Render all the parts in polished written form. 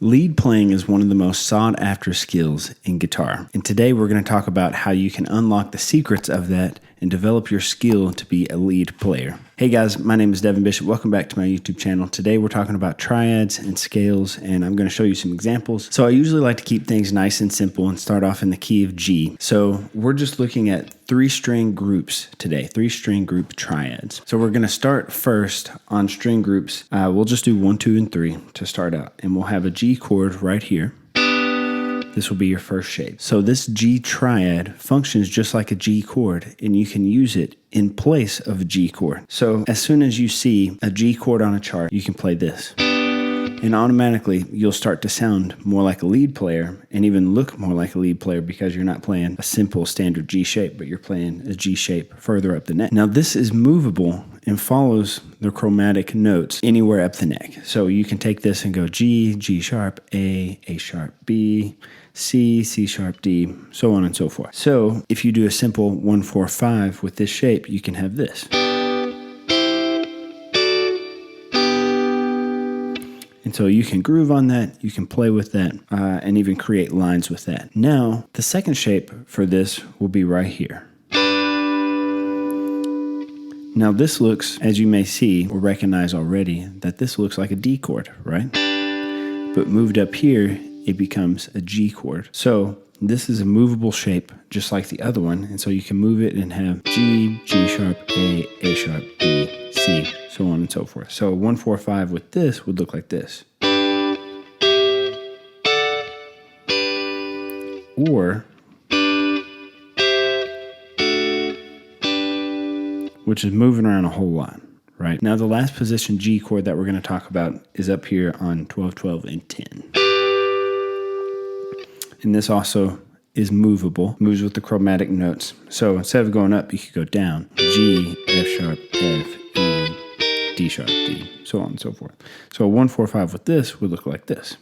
Lead playing is one of the most sought after skills in guitar, and today we're going to talk about how you can unlock the secrets of that and develop your skill to be a lead player. Hey guys, my name is Devin Bishop. Welcome back to my YouTube channel. Today we're talking about triads and scales, and I'm going to show you some examples. So I usually like to keep things nice and simple and start off in the key of G. So we're just looking at 3-string groups today, 3-string group triads. So we're going to start first on string groups. We'll just do 1, 2, and 3 to start out, and we'll have a G chord right here. This will be your first shape. So this G triad functions just like a G chord, and you can use it in place of a G chord. So as soon as you see a G chord on a chart, you can play this. And automatically, you'll start to sound more like a lead player and even look more like a lead player because you're not playing a simple standard G shape, but you're playing a G shape further up the neck. Now, this is movable and follows the chromatic notes anywhere up the neck. So you can take this and go G, G sharp, A sharp, B, C, C sharp, D, so on and so forth. So if you do a simple 1, 4, 5 with this shape, you can have this. And so you can groove on that, you can play with that, and even create lines with that. Now, the second shape for this will be right here. Now this looks, as you may see or recognize already, that this looks like a D chord, right? But moved up here, it becomes a G chord. So this is a movable shape, just like the other one, and so you can move it and have G, G sharp, A sharp, B, C, so on and so forth. So 1, 4, 5 with this would look like this. Or, which is moving around a whole lot, right? Now the last position G chord that we're going to talk about is up here on 12, 12, and 10. And this also is movable, moves with the chromatic notes. So instead of going up, you could go down. G, F sharp, F, E, D sharp, D, so on and so forth. So 1, 4, 5 with this would look like this.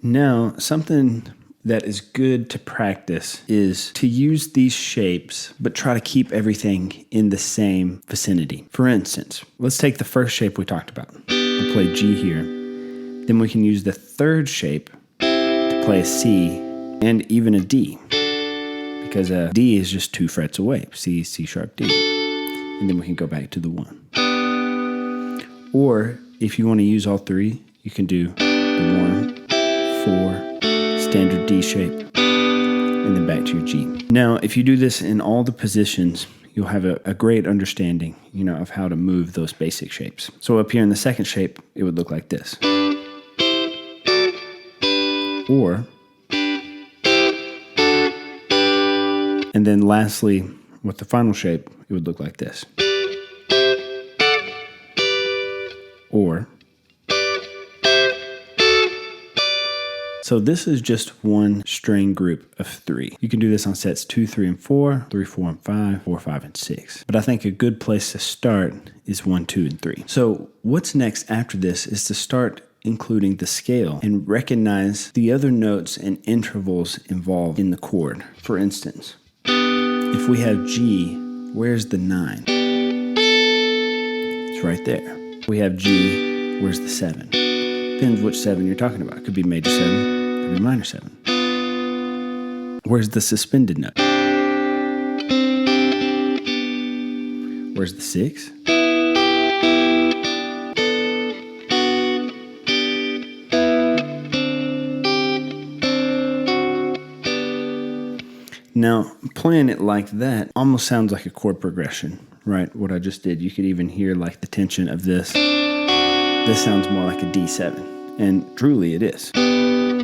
Now, something that is good to practice is to use these shapes, but try to keep everything in the same vicinity. For instance, let's take the first shape we talked about. We'll play G here. Then we can use the third shape to play a C and even a D, because a D is just 2 frets away, C, C sharp, D. And then we can go back to the 1. Or if you want to use all 3, you can do the 1, 4, standard D shape, and then back to your G. Now, if you do this in all the positions, you'll have a great understanding, of how to move those basic shapes. So up here in the second shape, it would look like this. Or, and then lastly, with the final shape, it would look like this. Or, so this is just one string group of 3. You can do this on sets 2, 3, and 4, 3, 4, and 5, 4, 5, and 6. But I think a good place to start is 1, 2, and 3. So what's next after this is to start including the scale and recognize the other notes and intervals involved in the chord. For instance, if we have G, where's the 9? It's right there. We have G, where's the 7? Depends which 7 you're talking about. It could be major 7, could be minor 7. Where's the suspended note? Where's the 6? Now, playing it like that almost sounds like a chord progression, right? What I just did. You could even hear like the tension of this. This sounds more like a D7, and truly it is.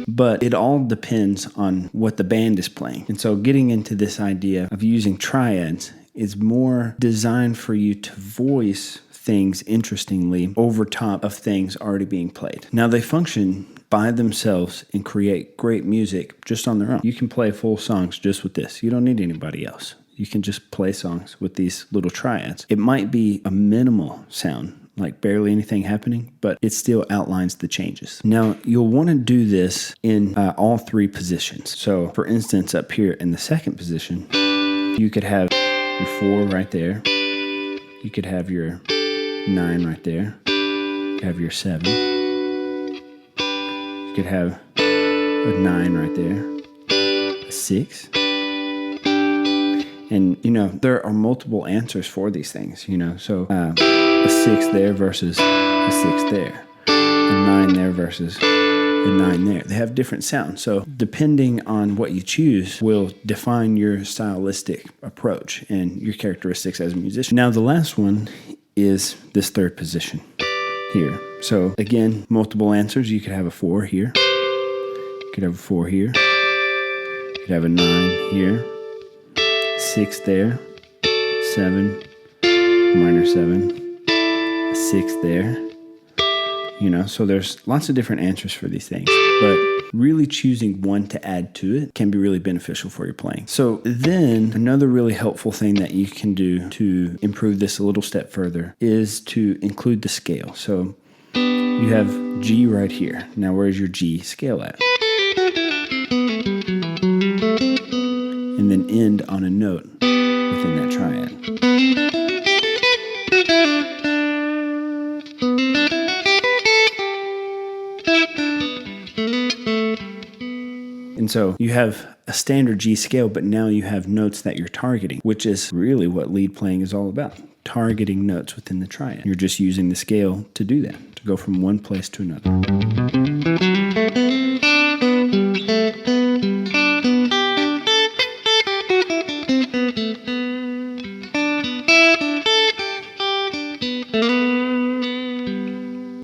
But it all depends on what the band is playing. And so getting into this idea of using triads is more designed for you to voice things interestingly over top of things already being played. Now they function by themselves and create great music just on their own. You can play full songs just with this. You don't need anybody else. You can just play songs with these little triads. It might be a minimal sound, like barely anything happening, but it still outlines the changes. Now, you'll want to do this in all 3 positions. So, for instance, up here in the second position, you could have your 4 right there. You could have your 9 right there. could have your 7. You could have a 9 right there, a 6. And, there are multiple answers for these things, So a 6 there versus a 6 there. A 9 there versus a 9 there. They have different sounds. So depending on what you choose will define your stylistic approach and your characteristics as a musician. Now, the last one is this third position here. So again, multiple answers. You could have a 4 here. You could have a 4 here. You could have a 9 here. 6 there. 7. Minor 7. A 6 there. So there's lots of different answers for these things, but really choosing one to add to it can be really beneficial for your playing. So then another really helpful thing that you can do to improve this a little step further is to include the scale. So you have G right here. Now where's your G scale at? And then end on a note within that triad. And so you have a standard G scale, but now you have notes that you're targeting, which is really what lead playing is all about. Targeting notes within the triad. You're just using the scale to do that, to go from one place to another.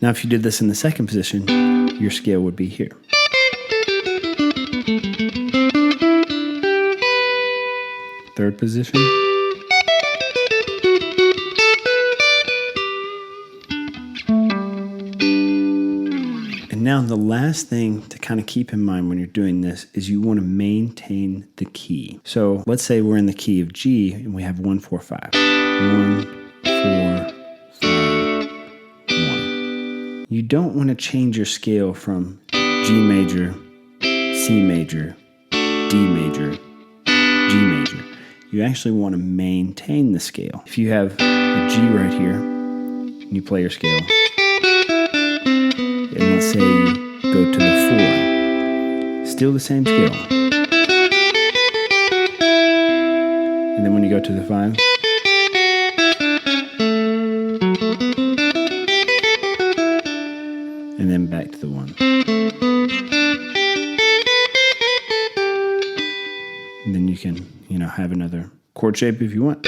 Now, if you did this in the second position, your scale would be here. Third position. And now the last thing to kind of keep in mind when you're doing this is you want to maintain the key. So let's say we're in the key of G and we have 1, 4, 5. 1, 4, 5, 1. You don't want to change your scale from G major, C major, D major, G major. You actually want to maintain the scale. If you have a G right here, and you play your scale, and let's say you go to the 4, still the same scale. And then when you go to the 5, and then back to the 1. And then you can, have another chord shape if you want.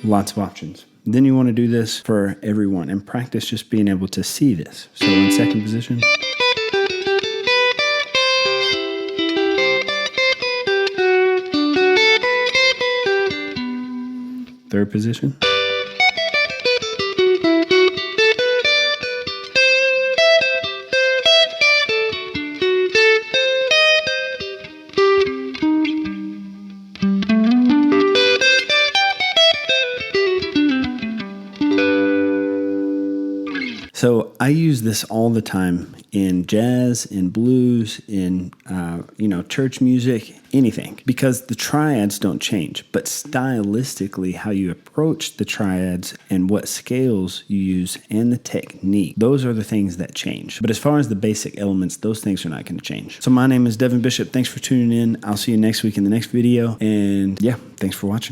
Lots of options. Then you want to do this for everyone and practice just being able to see this. So in second position. Third position. So I use this all the time in jazz, in blues, in church music, anything, because the triads don't change, but stylistically how you approach the triads and what scales you use and the technique, those are the things that change. But as far as the basic elements, those things are not going to change. So my name is Devin Bishop. Thanks for tuning in. I'll see you next week in the next video. And yeah, thanks for watching.